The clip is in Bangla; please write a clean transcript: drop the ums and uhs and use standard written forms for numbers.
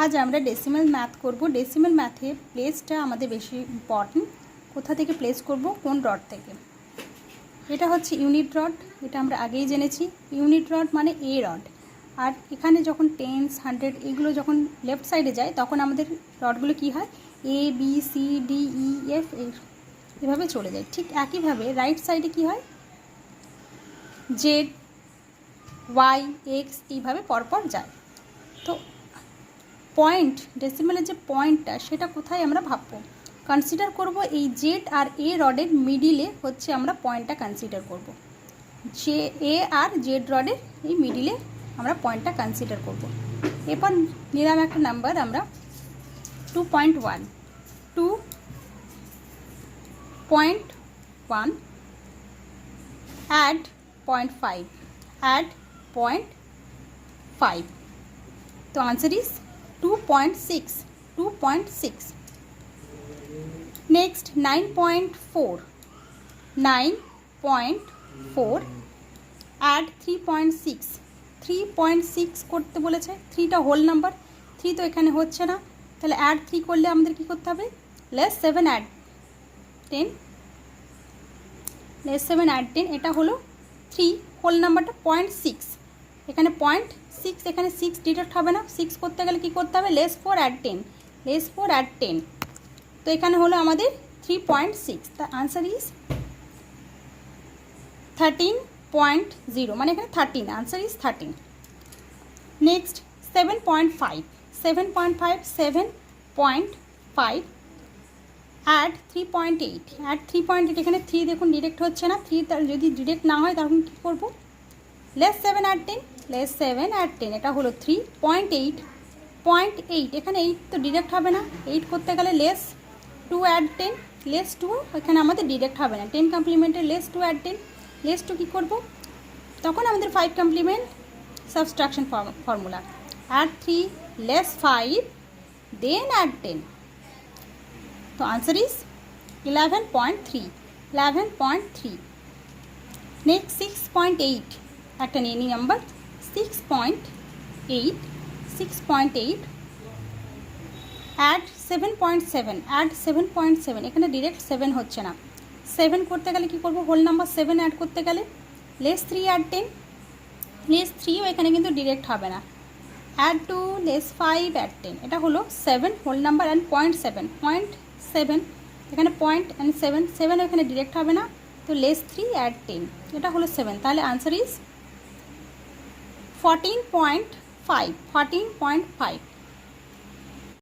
আজ আমরা ডেসিমাল ম্যাথ করব। ডেসিমাল ম্যাথে প্লেসটা আমাদের বেশি ইম্পর্টেন্ট। কোথা থেকে প্লেস করব, কোন রড থেকে। এটা হচ্ছে ইউনিট রড, এটা আমরা আগেই জেনেছি। ইউনিট রড মানে এ রড। আর এখানে যখন টেন্স, 100 এগুলো যখন লেফট সাইডে যায় তখন আমাদের রডগুলো কি হয়, A B C D E F এভাবে চলে যায়। ঠিক একইভাবে রাইট সাইডে কি হয়, জেড ওয়াই এক্স এইভাবে পরপর যায়। তো পয়েন্ট, ডেসিমালের যে পয়েন্টটা সেটা কোথায় আমরা ভাববো, কনসিডার করব এই জেড আর এ রডের মিডিলে হচ্ছে আমরা পয়েন্টটা কনসিডার করব। যে এ আর জেড রডের এই মিডিলে আমরা পয়েন্টটা কনসিডার করব। এরপর নিলাম একটা নাম্বার আমরা 2.1 2.1 অ্যাড 0.5 অ্যাড 0.5। তো আনসার ইজ 2.6। নেক্সট 9.4 অ্যাড 3.6 করতে বলেছে। 3টা হোল নাম্বার, 3 তো এখানে হচ্ছে না, তাহলে অ্যাড 3 করলে আমাদের কি করতে হবে, লেস 7 অ্যাড 10, এটা হলো 3 হোল নাম্বারটা 0.6, এখানে 0.6, এখানে 6 ডিডাক্ট হবে না। 6 করতে গেলে কি করতে হবে, লেস 4 অ্যাড 10, তো এখানে হলো আমাদের 3.6। দ্য আনসার ইজ 13.0, মানে এখানে 13, আনসার ইজ 13। নেক্সট 7.5 অ্যাড 3.8 এখানে 3 দেখুন ডিরেক্ট হচ্ছে না। 3 যদি ডিরেক্ট না হয় তখন কী করবো, লেস 7 অ্যাড 10, এটা হলো 3.8 এখানে 8 তো ডিরেক্ট হবে না। 8 করতে গেলে লেস 2 অ্যাড 10, লেস 2 এখানে আমাদের ডিরেক্ট হবে না। 10 কমপ্লিমেন্টের লেস 2 অ্যাড 10, লেস 2 কী করবো, তখন আমাদের 5 complement subtraction formula, add 3 less 5 then add 10। তো আনসার ইজ 11.3। নেক্সট 6.8 একটা নিয়ে নিই নাম্বার 6.8 অ্যাড 7.7 এখানে ডিরেক্ট 7 হচ্ছে না। 7 করতে গেলে কি করব, হোল নাম্বার 7 অ্যাড করতে গেলে লেস 3 অ্যাড 10, লেস 3ও এখানে কিন্তু ডিরেক্ট হবে না। অ্যাড 2 লেস 5 অ্যাড 10, এটা হলো 7 হোল নাম্বার অ্যান্ড 0.7 এখানে 0.7 এখানে ডিরেক্ট হবে না, তো লেস 3 অ্যাড 10, এটা হলো 7। তাহলে আনসার ইজ 14.5।